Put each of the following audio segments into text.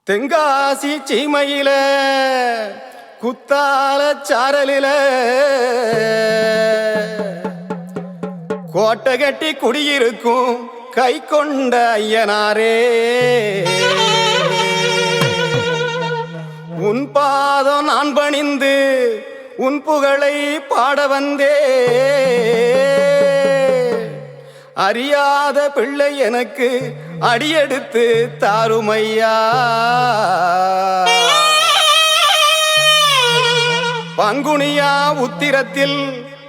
தெங்காசி சீமையில குத்தால சாரலில கோட்டை கட்டி குடியிருக்கும் கை கொண்ட ஐயனாரே, உன் பாதம் நான் பணிந்து உன் புகழை பாட வந்தே. அறியாத பிள்ளை எனக்கு அடியெடுத்து தாருமையா. பங்குனியா உத்திரத்தில்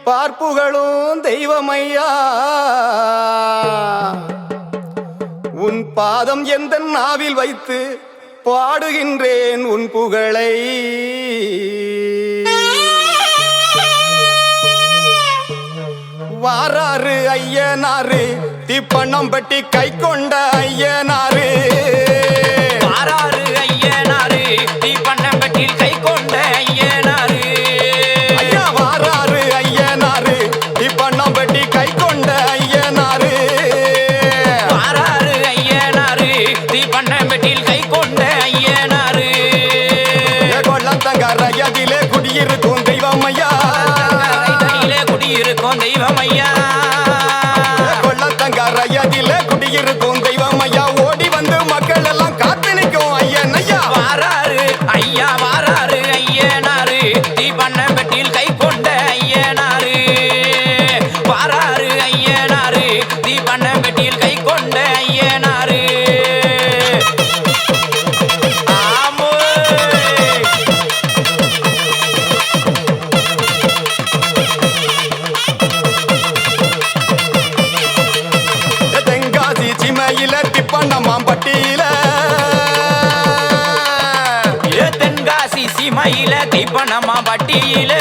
பார்ப்புகளும் தெய்வமையா. உன் பாதம் எந்த நாவில் வைத்து பாடுகின்றேன் உன் புகழை. வாராரு ஐயனாரு திப்பண்ணம் பட்டி கை கொண்ட ஐயனாரு. வாராரு ஐயனாரு திப்பண்ணம் பட்டி கை கொண்ட ஐயனாரு. ஐயா வாராரு ஐயனாரு திப்பண்ணம் பட்டி கை கொண்ட ஐயனாரு. வாராரு ஐயனாரு திப்பண்ணம் பட்டி கை கொண்ட ஐயனாரு. கொள்ளத்தங்கரையதிலே குடியிருக்கும் தெய்வம் ஐயா. குடியிருக்கும் தெய்வம் ஐயா. கொள்ளத்தங்கரையதிலே குடியிருக்கும் தெய்வம் ஐயா. ஓடி வந்து மக்கள் எல்லாம் காத்து நிற்கும் ஐயன் ஐயா. வாராரு ஐயா வாராரு ஐயனாரு தீபண்ணம் பெட்டியில் கை கொண்ட ஐயனாரு. வாராரு ஐயனாரு தீபண்ணம் பெட்டியில் கை கொண்ட ஐயனாரு. திப்பண்ணமாம்பட்டியில தென்காசி சீமையில திப்பண்ணமாம்பட்டியில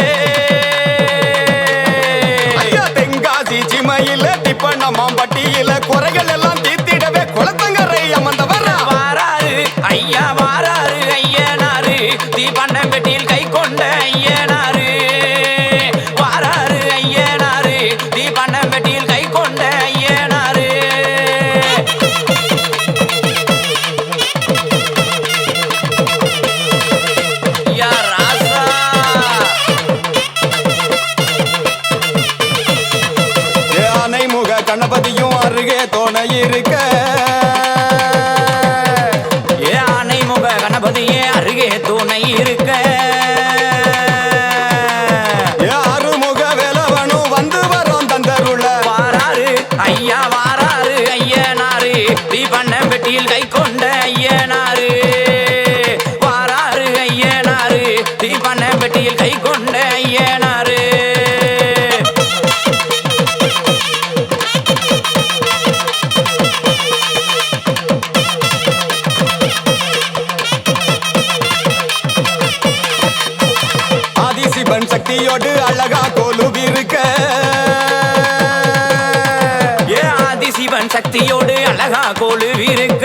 ஐயா தென்காசி சீமையில திப்பண்ணமாம்பட்டியில குறைகள் எல்லாம் தீர்த்திடவே குளத்தங்கரை அமர்ந்தவர். வாராரு ஐயா வாராரு ஐயனாரு தீபண்ணம் பெட்டியில் கை கொண்ட ஐயனாரு. வாராரு ஐயனாரு தீபண்ணம் பெட்டியில் கை கொண்ட ஐயனாரு. கணபதியும் அருகே தோணை இருக்க. ஆனைமுக கணபதியே அருகே துணை இருக்க. அருமுக வேலவனும் வந்து வரும் தந்தருள. வாராரு ஐயா வாராரு ஐயனாரு தீபண்ணம் பெட்டியில் கை கொண்ட ஐயனாரு. வாராரு ஐயனாரு தீபண்ணம் பெட்டியில் கை கொண்ட ஐயனாரு. ஆதிசிவன் சக்தியோடு அழகா கோலுவிருக்க. ஆதிசிவன் சக்தியோடு அழகா கோலுவிருக்க.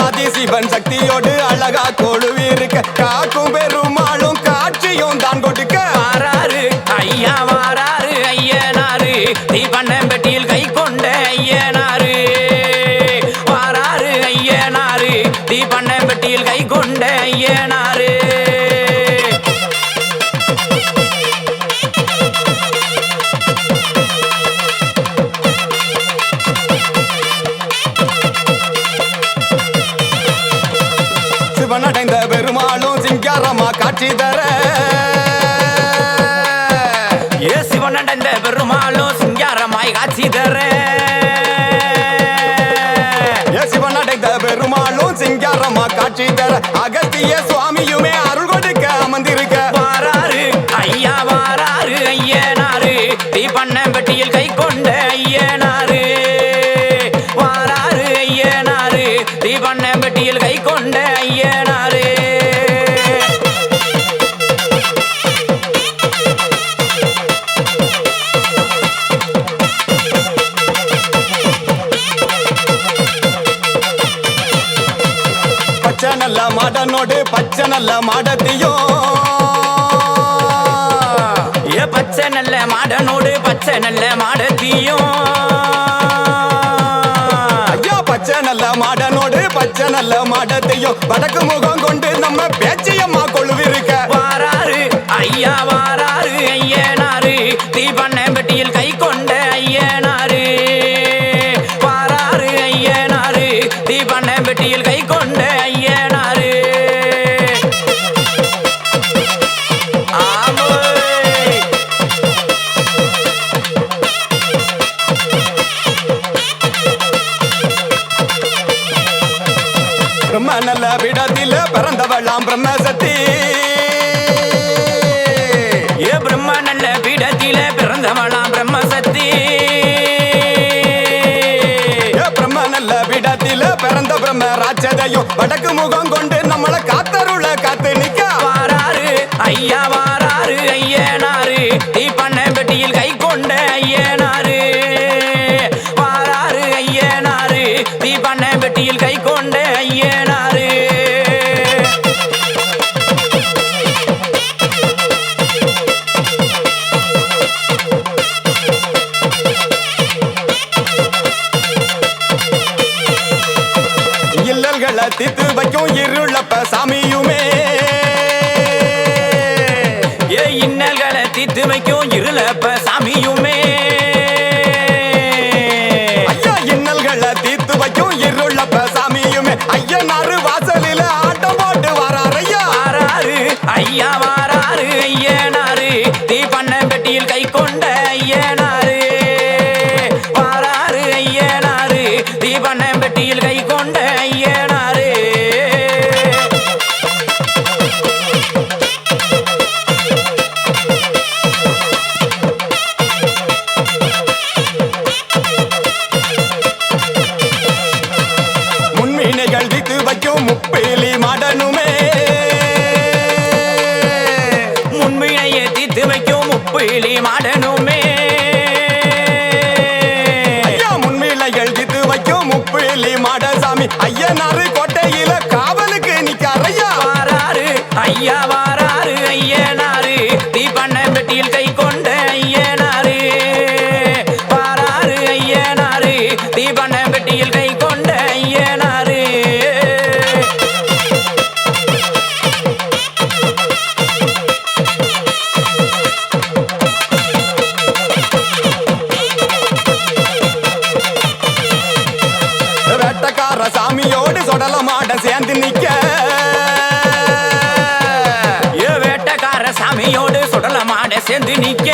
ஆதிசிவன் சக்தியோடு அழகா கோலுவிருக்க. காக்கும் பெருமாளும் காட்சியும் தான் கொடுக்க. வாராரு ஐயா வாராரு ஐயனாரு தீபண்ணம் பெட்டியில் கை கொண்ட ஐயனாரு. வாராரு ஐயனாரு தீபண்ணம் பெட்டியில் கை கொண்ட ஐயனாரு. சிவனடைந்த பெருமாளும் சிங்காரமா காட்சி தர. சிவனடைந்த பெருமாளும் சிங்காரமாய் காட்சி தர. சிவனடைந்த பெருமாளும் சிங்காரமா காட்சி தர. அகத்திய சுவாமியுமே அருள் கொடுக்க அமர்ந்திருக்க. வாராரு ஐயா வாராரு ஐயனாரு தீபண்ணம் பெட்டியில் கை கொண்ட ஐயனாரு. வாராரு ஐயனாரு தீபண்ணம் பெட்டியில் கை கொண்ட ஐயனாரு. பச்சை நல்ல மாடனோடு பச்சை நல்ல மாடத்தையும். பச்சை நல்ல மாடனோடு பச்சை நல்ல மாடத்தையும். ஐயா பச்சை நல்ல மாட மாடனோடு பச்சை நல்ல மாடத்தையும் வடக்கு முகம் கொண்டு நம்ம பேச்சியம்மா கொழுவிருக்க வாராரு ஐயா வாராரு ஐயனாரு தீபண்ணம்பட்டியில் கை கொண்ட ஐயனாரு வாராரு ஐயனாரு தீபண்ணம்பட்டியில் கை கொண்ட ஐயனாரு பிரம்ம நல்ல விடத்தில பிறந்தவளாம் பிரம்மசக்தி ஏ பிரம்ம நல்ல பீடத்தில பிறந்தவளாம் பிரம்மசக்தி பிரம்ம நல்ல விடத்தில பிறந்த பிரம்ம ராட்சதையும் வடக்கு முகம் கொண்டு நம்மள காத்தருள காத்து நிக்க வாராரு ஐயா வாராரு ஐயனாரு தீபண்ணம்பட்டியில் கை கொண்ட ஐயனாரு வாராரு ஐயனாரு தீபண்ணம்பட்டியில் கை கொண்ட ஐயனாரு இல்லல்களை தீத்து வைக்கும் இருளப்ப சாமியுமே ஏ இன்னல்களை தீத்து வைக்கும் இருளப்ப சாமியுமே ஐயா இன்னல்களை தீத்து வைக்கும் இருளப்ப சாமியுமே ஐயனாரு வாசலில ஆட்டம் போட்டு வராரையா வாராரு ஐயா வாராரு ஐயனாரு தீபண்ணம்பட்டியில் கை கொண்ட ஐயனாரு வாராரு ஐயனாரு தீபண்ணம்பட்டியில் கை கொண்ட ஐயனாரு முன்மீனைகள் தீத்து வைக்கும் முப்பேலி மாடனுமே முன்பினையை தீத்து வைக்கும் முப்பிலி மாடனுமே ஐயா முன்மீனைகள் தீத்து வைக்கும் முப்பேலி மாடசாமி ஐயனாரு கோட்டையில காவலுக்கு நிக்காரையா வாராரு ஐயா வாராரு ஐயனாரு தீபண்ணம்பட்டியில் கை கொண்ட ஐயனாரு வாராரு ஐயனாரு தீபண்ணம்பட்டியில் கை கொண்ட ஐயனாரு வேட்டக்கார சாமியோடு சொடல மாட சேர்ந்து நிக்க ஏ வேட்டக்கார சாமியோடு சுடல மாட சேர்ந்து நிக்க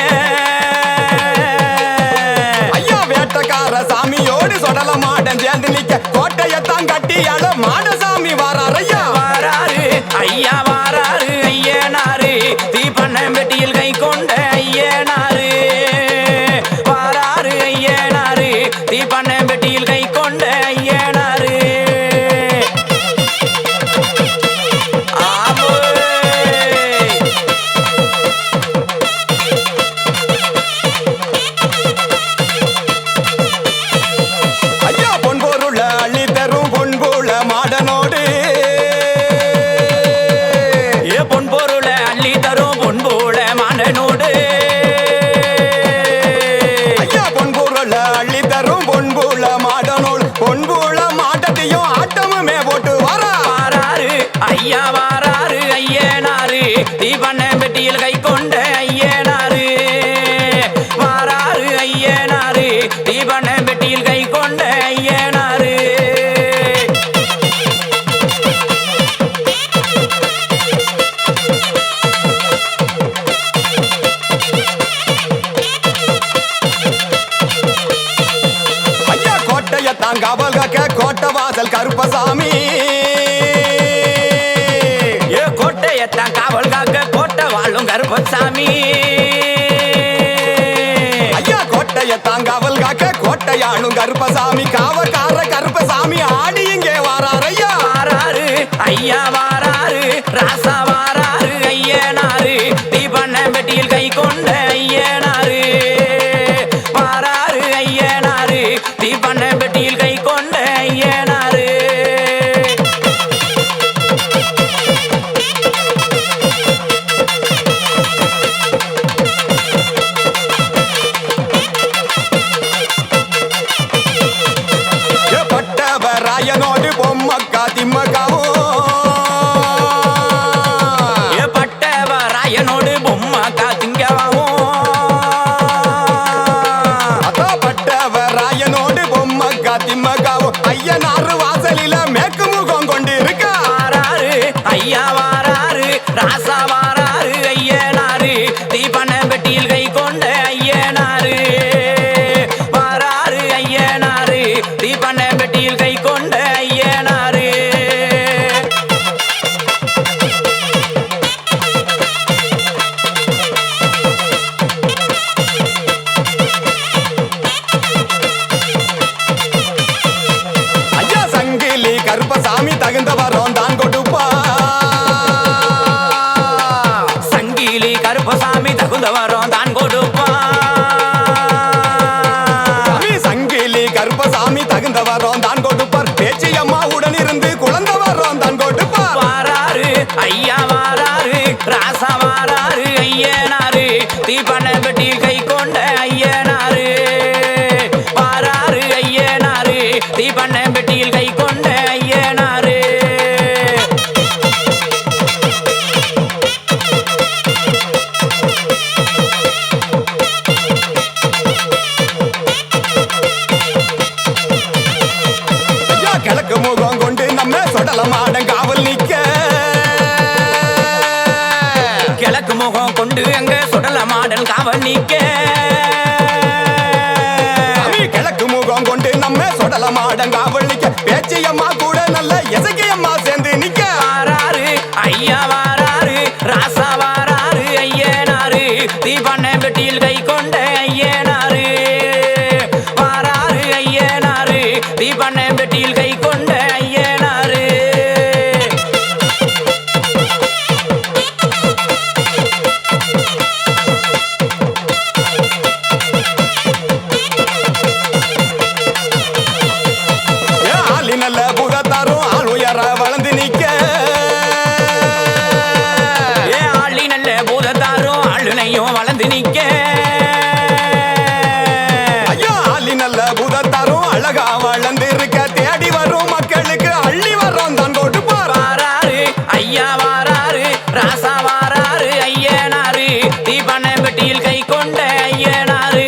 ஐயா வேட்டக்கார சாமியோடு சொடல மாடன் சேர்ந்து நிக்க கோட்டையத்தான் கட்டியால மாடசாமி வாராரையா வாராரு ஐயா வாராரு ஐயனாரு தீபண்ணம்பட்டியில் கை கொண்ட ஐயனாரு வாராரு ஐயனாரு தீபண்ணம்பட்டியில் கை கொண்ட ஐயனாரு ஐயா பொன்பொருள அள்ளி தரும் பொன்புல மாடனோடு ஏ பொன்பொருளை அள்ளி தரும் பொன்போல மாடனோடு ஐயா பொன்பொருள அள்ளி தரும் பொன்புல மாடனோடு பொன்புல மாட்டத்தையும் ஆட்டமுமே போட்டு வரா வாராரு ஐயா வாராரு ஐயனாரு தீபண்ணம்பட்டியில் கை கொண்ட ஐயனாரு வாராரு ஐயனாரு தீபண்ணம்பட்டியில் கை கொண்ட ஐயனாரு ஐயா கோட்டையத்தான் காவல் காக்க கோட்டை வாசல் கருப்பசாமி ஏ கோட்டையத்தான் காவல் காக்க கோட்டை வாழும் கருப்பசாமி ஐயா கோட்டையத்தான் காவல் காக்க கோட்டையாளும் கருப்பசாமி காவக்கார கருப்பசாமி ஆடி இங்கே வாராரையா வாராரு ஐயா வாராரு ராசா வாராரு ஐயனாரு தீபண்ணம்பட்டியில் கை கொண்ட ஐயனாரு வாராரு ஐயனாரு தீபண்ணம்பட்டியில் கை கொண்ட ஐயனாரு பொம்மக்கா திம்மக்காவும் பட்டவராயனோடு பொம்மக்கா திங்கவாவும் பட்டவராயனோடு பொம்மக்கா திம்மக்காவும் ஐயனாறு வாசலில மேற்கு முகம் கொண்டு இருக்கா வாராரு ஐயா வாராரு ராசா வாராரு ஐயனாரு தீபன பெட்டியில் கை கொண்ட ஐயனாரு வாராரு ஐயனாரு தீபன பெட்டியில் கை கொண்ட ஐயனாரு ஐயா சங்கிலி கருப்பசாமி தகுந்த வரோம் தான் கொடுப்பா சங்கிலி கருப்பசாமி தகுந்த வரோம் தான் கொடுப்பா சங்கிலி கருப்பசாமி தகுந்த வரோம் தான் கொடுப்பார் பேச்சியம்மா உடன் இருந்து குழந்த வரோம் தான் கொடுப்பார் வாராரு ஐயா வாராரு ராசா வாராரு ஐயனாரு தீபன பெட்டியில் கை கொண்ட ஐயனாரு வாராரு ஐயனாரு தீபன பெட்டியில் கை கொண்ட ஐயனாரு ஐயா கிழக்கு முகம் கொண்டு நம்ம சொடல மாடம் காவல் நிக்க கிழக்கு முகம் கொண்டு அங்க சுடல மாடல் காவல் நிக்க கிழக்கு முகம் கொண்டு நம்ம சொடல மாடம் காவல் நிக்க பேச்சியம்மா கூட நல்ல எசக்கியம்மா சேர்ந்து நிக்க வாராரு ஐயா வாராரு ராசா வாராரு ஐயனாரு தீபன பெட்டியில் கை கொண்ட ஐயனாரு வாராரு ஐயனாரு தீபன பெட்டியில் கை கொண்ட ஐயனாரு ஆளி நல்ல புகத்தாரும் ஆள் உயர வளர்ந்து நிக்க ஆளி நல்ல பூதத்தாரும் ஆளுனையும் வளர்ந்து நிக்க ஐயா ஆளி நல்ல புகத்தாரும் அழகா வளர்ந்து இருக்க தேடி வரும் மக்களுக்கு அள்ளி வரோம் தான் கொடுப்பார் வாராரு ஐயா வாராரு ராசா வாராரு ஐயனாரு தீபன பெட்டியில் கை கொண்ட ஐயனாரு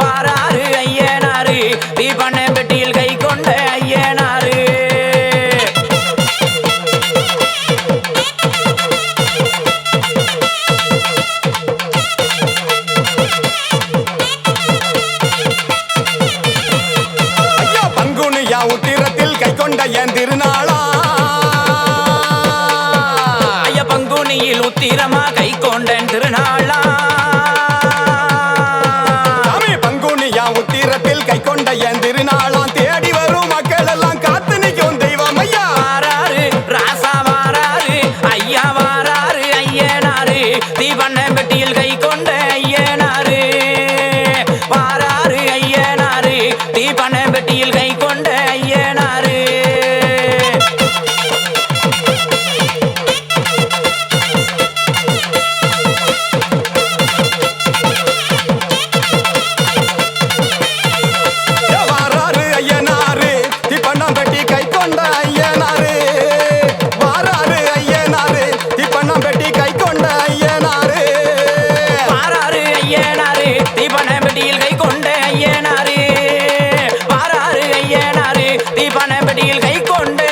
வாராரு ஐயனாரு தீபன பெட்டியில் கை கொண்ட ஐயனாரு ஐயா பங்குனியா உத்திரத்தில் கை கொண்ட என் திருநாளா ஐயா பங்குனியில் உத்திரமா கை கொண்டன் திருநாளா சாமி பங்குனியா உத்திரத்தில் கை கொண்ட என் திருநாளாம் தேடி வரும் மக்கள் எல்லாம் காத்து நிற்கும் தெய்வம் ஐயா வாராரு ராசா வாராரு ஐயா வாராரு ஐயனாரு தீபன பெட்டியில் கை கொண்ட ஐயனாரு வாராரு ஐயனாரு தீபன பெட்டியில் கை கொண்ட ஐயனாரு வாராரு ஐயனாரு திப்பண்ணம் பெட்டி கை கொண்ட ஐயனாரு வாராரு ஐயனாரு திப்பண்ணம் பெட்டி கை கொண்ட ஐயனாரு வாராரு ஐயனாரு தீபன பெட்டியில் கை கொண்ட ஐயனாரு வாராரு ஐயனாரு தீபன பெட்டியில் கை கொண்ட